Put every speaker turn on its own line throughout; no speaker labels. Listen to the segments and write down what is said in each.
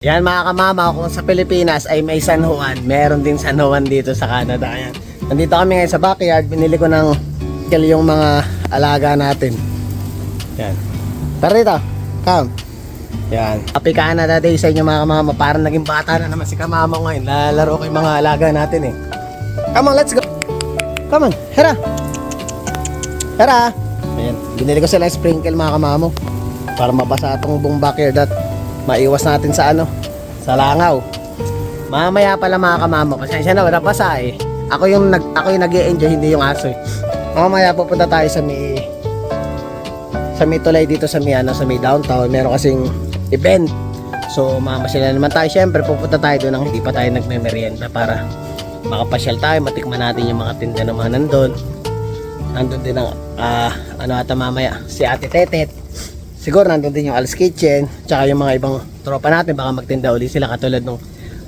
Yan mga kamama, kung sa Pilipinas ay may San Juan, meron din San Juan dito sa Canada. Ayan. Nandito kami ngayon sa backyard, binili ko ng yung mga alaga natin. Yan. Tara dito, come. Yan. Happy Canada Day sa inyo mga kamama. Parang naging bata na naman si kamama ngayon. Lalaro ko yung mga alaga natin eh. Come on, let's go. Come on, hera. Hera. Ayan. Binili ko sila yung sprinkle mga kamamo para mabasa itong buong backyard at maiwas natin sa sa langaw. Mamaya pala mga kamamo, pasensya na wala basa eh. Ako yung nag-e-enjoy, hindi yung aso eh. Mamaya pupunta tayo sa may tulay dito sa may downtown. Meron kasing event. So mamasyal naman tayo. Syempre pupunta tayo doon nang hindi pa tayo nagme-merienda para makapasyal tayo, matikman natin yung mga tinda naman nandun. Nandun din ang ata mamaya si Ate Tetet. Siguro nandun din yung Al's Kitchen, tsaka yung mga ibang tropa natin, baka magtinda uli sila katulad nung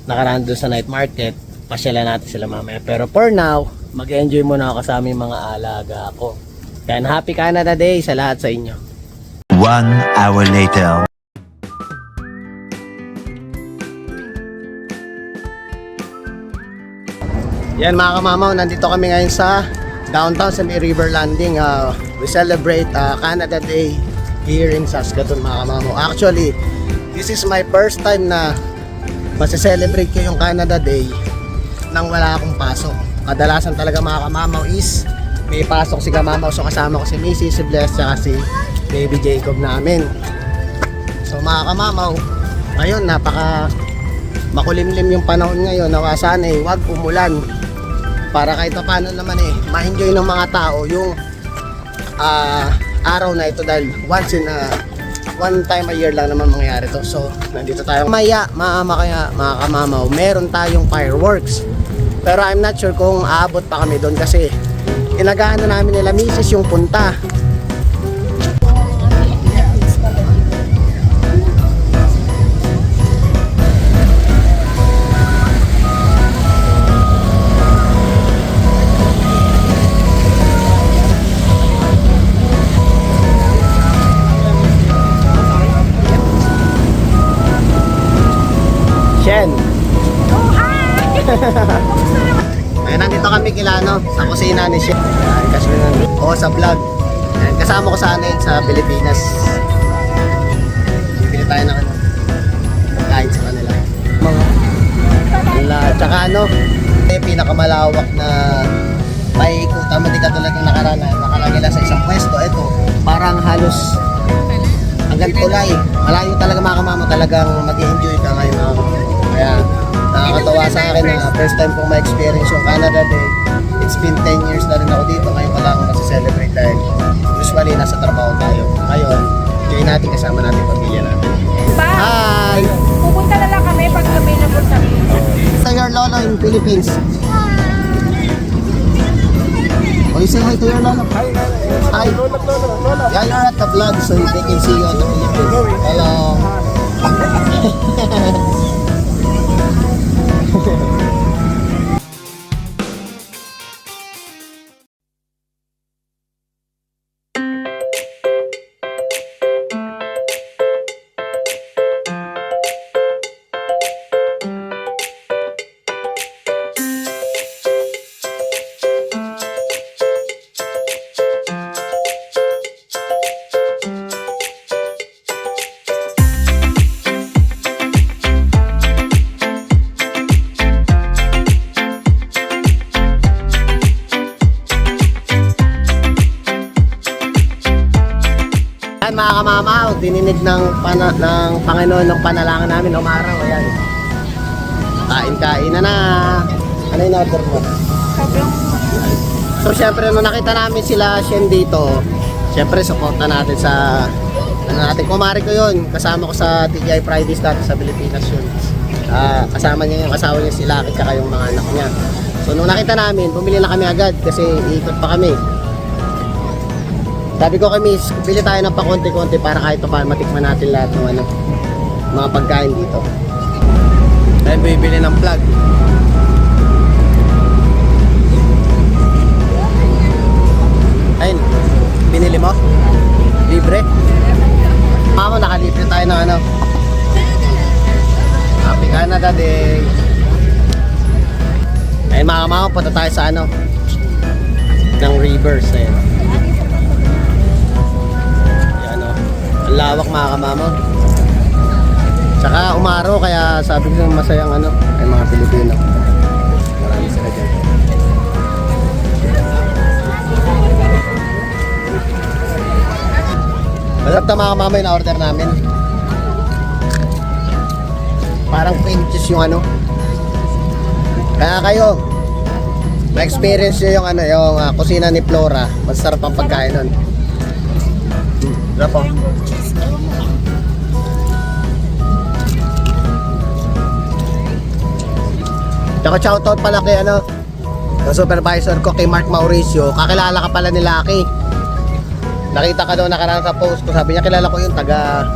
nakaraan doon sa night market. Pasyalan natin sila mamaya. Pero for now, mag-enjoy muna ako kasama yung mga alaga ko. Yan, Happy Canada Day sa lahat sa inyo.
1 hour later.
Yan mga kamamaw, nandito kami ngayon sa downtown sa may River Landing. We celebrate Canada Day here in Saskatoon mga kamamaw. Actually, this is my first time na masicelebrate ko yung Canada Day nang wala akong pasok. Kadalasan talaga mga kamamaw is may pasok si kamamaw. So kasama ko si Missy, si Bless, at si Baby Jacob namin. So mga kamamaw, ngayon napaka makulimlim yung panahon ngayon. Nawa sana eh, wag umulan para kahit paano naman eh ma-enjoy ng mga tao yung araw na ito, dahil one time a year lang naman mangyayari to. So nandito tayo maya mga kamamaw, meron tayong fireworks, pero I'm not sure kung aabot pa kami doon kasi inagahan na namin nila misis yung punta. Shen.
Oh, hi!
Ayun, nandito kami kilano sa kusina ni Shen. Ayan, kasi sa vlog. Ayan, kasama ko sana yun sa Pilipinas. Bibili tayo ng kain sa kanila. Tsaka pinakamalawak na paikutan mo, di katulad ng nakaraan na nakalagay lang sa isang pwesto. Ito, parang halos hanggang tulay. Malayo talaga mga kamamo, talagang mag-enjoy ka ngayon mga kamamo. Kaya nakakatawa sa akin na first time kong ma-experience yung Canada Day. It's been 10 years na rin ako dito. Ngayon ko lang nasa-celebrate dahil usually nasa trabaho tayo. Ngayon, enjoy natin kasama natin pamilya natin. Hi!
Pupunta na lang kami pag kami napunta.
Sa your lolo in Philippines. Oh, you say hi to your lolo. Hi. Yeah, you're at the vlog so they can see you on the Philippines. Hello. Mga kamamaw, dininig ng Panginoon ng panalangin namin umaraw. Ayan, kain-kain na. Ano yung order mo? So syempre nung nakita namin sila Shen dito, syempre supporta natin sa kumari ko yun, kasama ko sa TGI Fridays dati sa Pilipinas yun. Kasama niya yung asawa niya si Lucky at yung mga anak niya. So nung nakita namin, bumili na kami agad kasi iikot pa kami. Sabi ko kay Miss, bili tayo ng pakonti-konti para kahit pa matikman natin lahat ng mga pagkain dito. Tayo bibili ng plug. Ayun, binili mo? Libre? Mama, nakalibre tayo ng Canada Day. Ayun mga kamamo, punta tayo sa ano ng rivers. Ayun. Yan o. Ang lawak mga kamamo. Tsaka umaraw kaya sabi ko masayang ano ay mga Pilipino. Marami sila dyan. Masarap na mga kamamo yung na-order namin. Parang pinches yung ano. Kaya kayo ma-experience nyo yung ano, yung kusina ni Flora. Masarap ang pagkain nun. Sarap po. Tsaka shoutout pala kay ano, yung supervisor ko kay Mark Mauricio. Kakilala ka pala ni Lucky. Nakita ka daw nakaraan sa post ko. Sabi niya kilala ko yung taga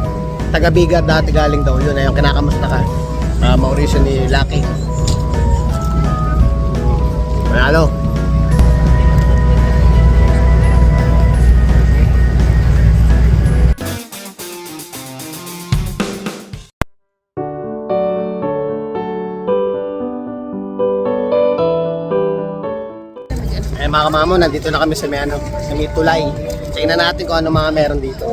Bigat dati galing daw yun. Ayun kinakamusta ka. Mauricio ni Lucky. Manalo. Eh mga kamamo, nandito na kami sa may ano, sa may tulay. Tingnan natin kung ano mga meron dito.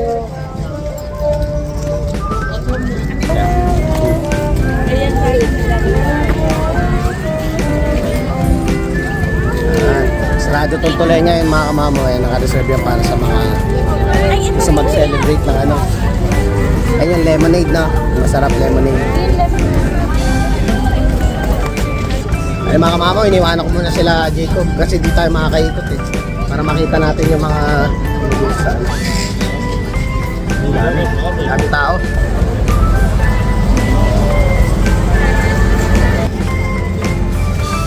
Sarado itong tulay ngayon mga kamamo. Naka-reserve yan para sa mga gusto mag-celebrate ng ano. Ayun yung lemonade na. Masarap lemonade. Ay mga kamamo, iniwanan ko muna sila Jacob kasi di tayo makakaikot eh. Para makita natin yung mga sa ano. Dami tao.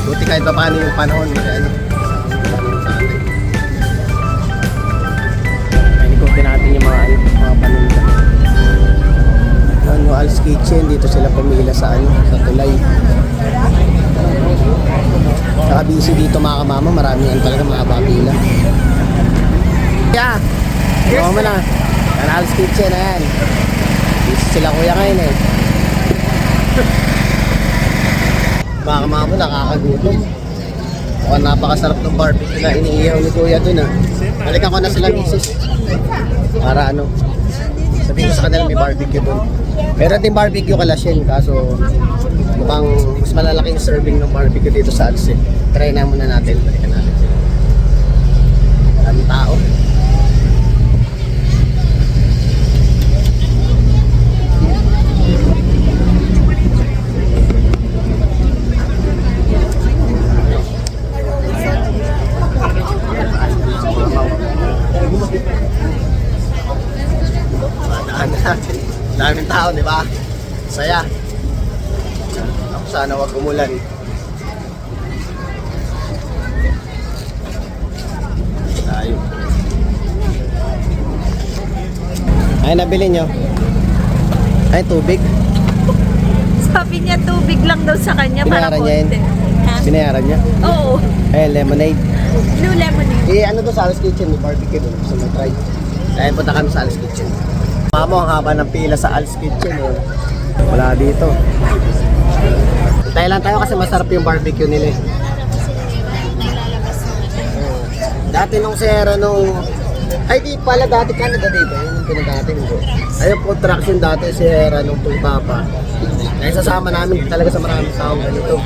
Buti kahit pa paano yung panahon. Ano. Ikutin natin yung mga paninda. Ano, Al's Kitchen, dito sila pumila sa ano, sa tulay. Saka busy dito mga kamama, marami yan talaga mga pila. Yeah! Gawa mo na. Yan Al's Kitchen, ayan. Busy sila kuya ngayon eh. Mga kamama, nakakagutom. Mukhang napakasarap ng barbecue na iniihaw ni kuya dun ah. Balikan ko na sila misis. Para ano, sabihin ko sa kanila may barbecue dun. Meron din barbecue kalasyan, kaso mukhang mas malalaki yung serving ng barbecue dito sa Al's eh. Try na muna natin, balikan natin sila. Daming tao. Daming tao, di ba? Saya. Ako sana wag umulan. Tayo. Ay, nabili nyo. Ay, tubig.
Sabi niya tubig lang daw sa kanya para
Binayaran niya yun?
konti. Ha?
Binayaran niya.
Oo.
Ay, lemonade.
Blue lemonade.
Ano to sa Al's Kitchen? May barbecue doon. Gusto mo try? Kaya punta kami sa Al's Kitchen. Mamo, ang haba ng pila sa Al's Kitchen eh. Wala dito. Hintay lang tayo kasi masarap yung barbecue nila eh. Dati nung sero nung... Ay di pala dati Canada Day ba? Yun yung pinag-atin ko. Ay yung food traction dati sero nung Papa. Kaya sasama namin talaga sa maraming taong ganito.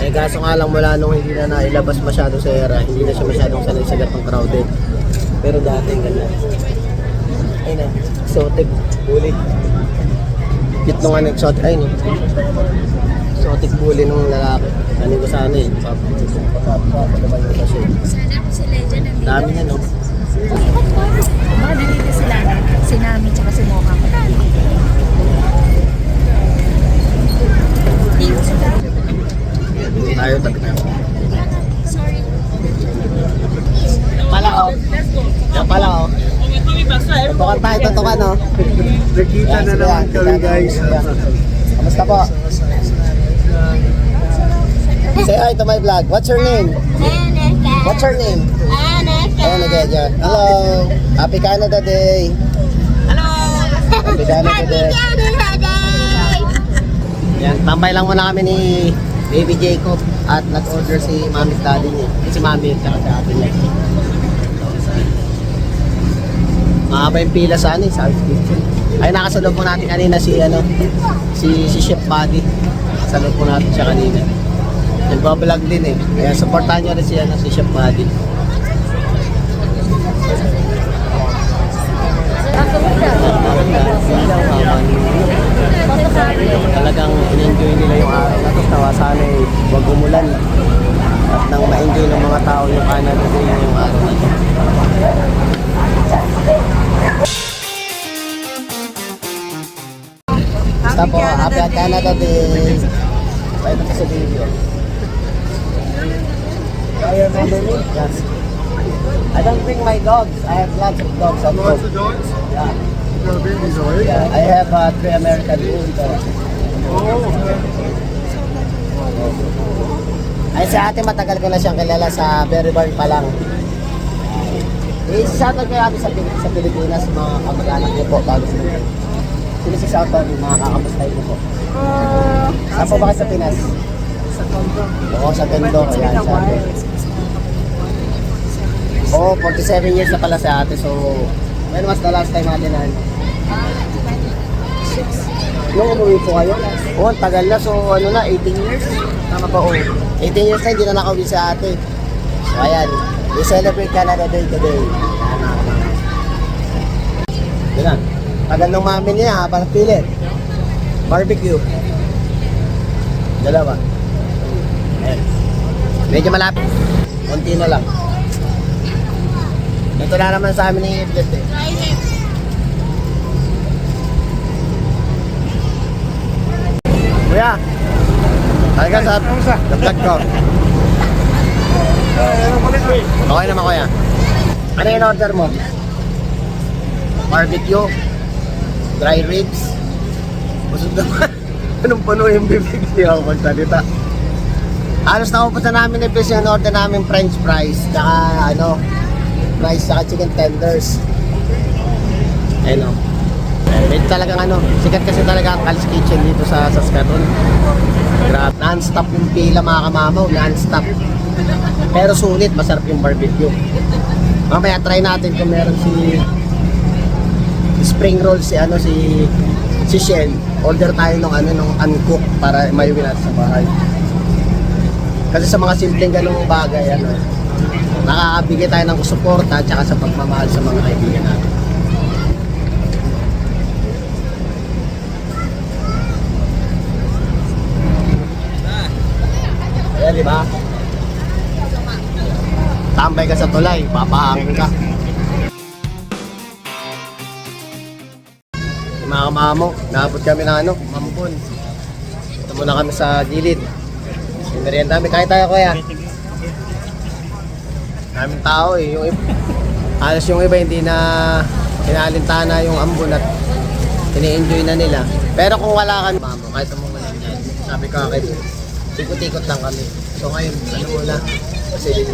Eh kaso nga lang mula nung hindi na nailabas masyado sa era, hindi na siya masyadong sanay sa gatong crowded. Pero dati ganyan. Ay na, exotic bully. Cute nung ano, exotic, ay no. Exotic bully nung lalaki. Ano ko sana eh, papadabay kasi.
Sana si Legend nandito.
Dami na no.
Mga nandito sila. Si Nami tsaka si Mocha.
Tayo, tabi tayo.
Sorry.
Pala oh. Yan pala oh. Tutukan tayo, tutukan oh.
Nakita na naman kami guys.
Kamusta po? Say hi to my vlog. What's your name? What's your name? Annika. Hello. Happy Canada Day.
Hello.
Happy Canada Day. Yan, tambay lang muna kami ni Baby Jacob at nag-order si Mami at Daddy niya. Si Mami at saka si ate niya. Mahaba yung pila sa ano, sa Ice Kitchen. Ay, nakasalog po natin kanina si Chef Buddy. Nakasalog po natin siya kanina. Nagbablog din eh. Kaya supportahan nyo rin si Chef Buddy. Talagang in-enjoy nila yung araw na ito. Tawa sana eh, huwag umulan. At nang ma-enjoy ng mga tao yung Canada Day yung araw na ito. Basta po, happy Canada Day. Bye na sa video. I remember me? Yes. I don't bring my dogs. I have lots of dogs at home.
Lots of dogs?
Yeah.
No babies, alright?
Yeah, I have 3 American Bulldogs. Ay, si ate matagal ko na siyang kilala sa Berry Barn pa lang. I-shoutout kayo ate sa Pilipinas, mga kamag-anak niyo po bago sa Pilipinas. Sino si shoutout yung mga kakamustay niyo po? Saan po ba kayo sa Pinas?
Sa Tondo.
Oo, sa Tondo. Ayan, sa ate. Oo, 47 years na pala si ate. So, when was the last time natin na? Nung umuwi po kayo? Oo, ang tagal na. So, ano na, 18 years? Tama ba? Oo. 18 years na, hindi na nakauwi sa ate. So, ayan. We celebrate Canada Day today. Yun na. Tagal ng mami niya, habang pilit. Barbecue. Dalawa. Ayan. Medyo malapit. Konti na lang. Ito na naman sa amin ni Iblet eh. Kuya, talaga sa vlog ko. Okay naman kuya. Ano yung order mo? Barbecue, dry ribs, busog naman. Anong puno yung bibig niya ako magsalita? Halos nakupunta namin yung order namin french fries, tsaka fries, tsaka chicken tenders. Ayun o. Ito talagang sikat kasi talaga ang Cal's Kitchen dito sa Saskatoon. Grabe, non-stop yung pila mga kamamaw, non-stop. Pero sulit, masarap yung barbecue. Mamaya try natin kung meron si spring roll si Shell. Order tayo nung uncooked para mayuwi natin sa bahay. Kasi sa mga simpleng ganung bagay, nakakabigay tayo ng suporta at saka sa pagmamahal sa mga kaibigan natin. Ayan, di ba? Tambay ka sa tulay, papahangin ka. Yung mga kamamo, naabot kami ng mampun. Ito muna kami sa gilid. Yung merienda kami, kahit tayo kuya. Daming tao eh. Halos yung iba hindi na pinalintana yung ambon at ini-enjoy na nila. Pero kung wala kami, mamo, kahit mo lang yan. Sabi ko akin, ikot-ikot lang kami. So ngayon, muna. Kasi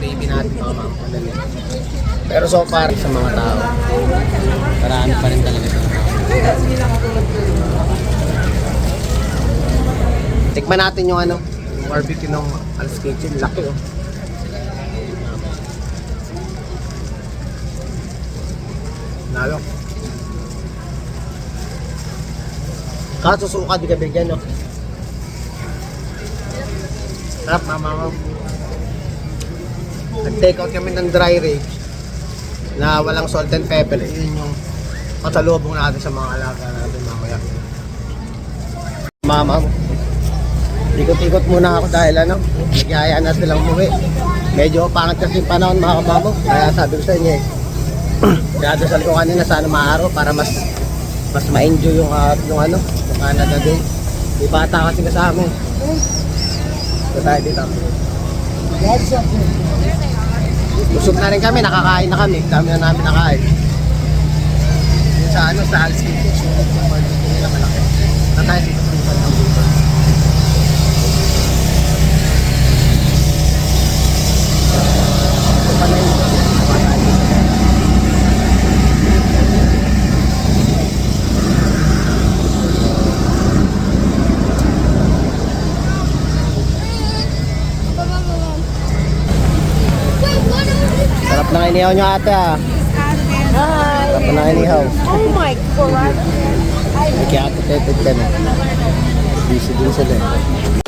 baby natin mga mampunan eh. Pero so far, sa mga tao, marami pa rin talaga sa mga tao. Tikman natin yung barbecue ng Cal's Kitchen. Laki oh. Nalo. Kaso suka di ka bigyan no. Sarap mama. Nag-take out kami ng dry ribs na walang salt and pepper. Yun yung pasalubong natin sa mga alaga natin mamaya. Mama mo. Ikot-ikot muna ako dahil nagyayaan na silang umuwi. Medyo pangat kasi yung panahon mga kababo. Kaya sabi ko sa inyo kaya dasal ko kanina sana maaraw para mas ma-enjoy yung Canada Day. Di bata kasi kasama eh. So tayo dito. Busog na rin kami, nakakain na kami. Dami na namin nakain. Yung sa Cal's Kitchen, sulit yung barbecue nila malaki. Na tayo dito. Nakinihaw nyo ate ah. Hi! Nakinihaw.
Oh my God!
Ay, kaya ate tetet ka na. Busy din sila eh.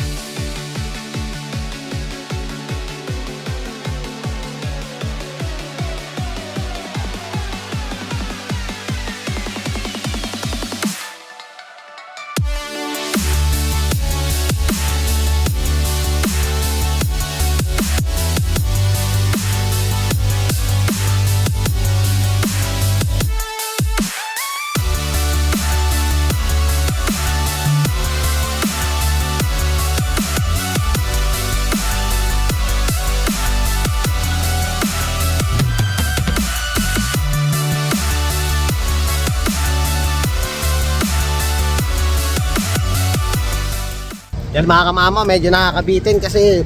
Yan mga kamama, medyo nakakabitin kasi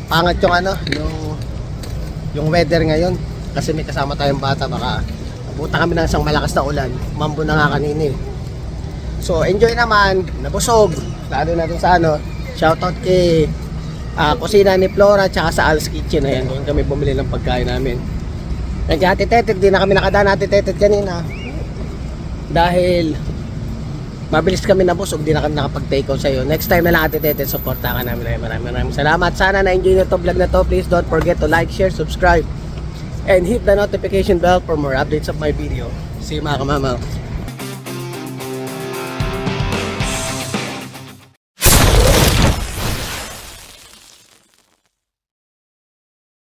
pangat yung ano, yung weather ngayon. Kasi may kasama tayong bata, baka pupunta kami ng isang malakas na ulan. Mambo na nga kanina eh. So enjoy naman, nabusog. Lalo na dun sa ano, shoutout kay kusina ni Flora tsaka sa Al's Kitchen. Ayan, doon kami bumili ng pagkain namin. Nandiyan Ate Tetet, di na kami nakadaan Ate Tetet kanina. Dahil mabilis kami nabusog, di na kami nakapag-take out sa'yo. Next time na lang Ate Tetet, supporta ka namin. Maraming salamat. Sana na-enjoy nyo to vlog na to. Please don't forget to like, share, subscribe, and hit the notification bell for more updates of my video. See you mga kamama.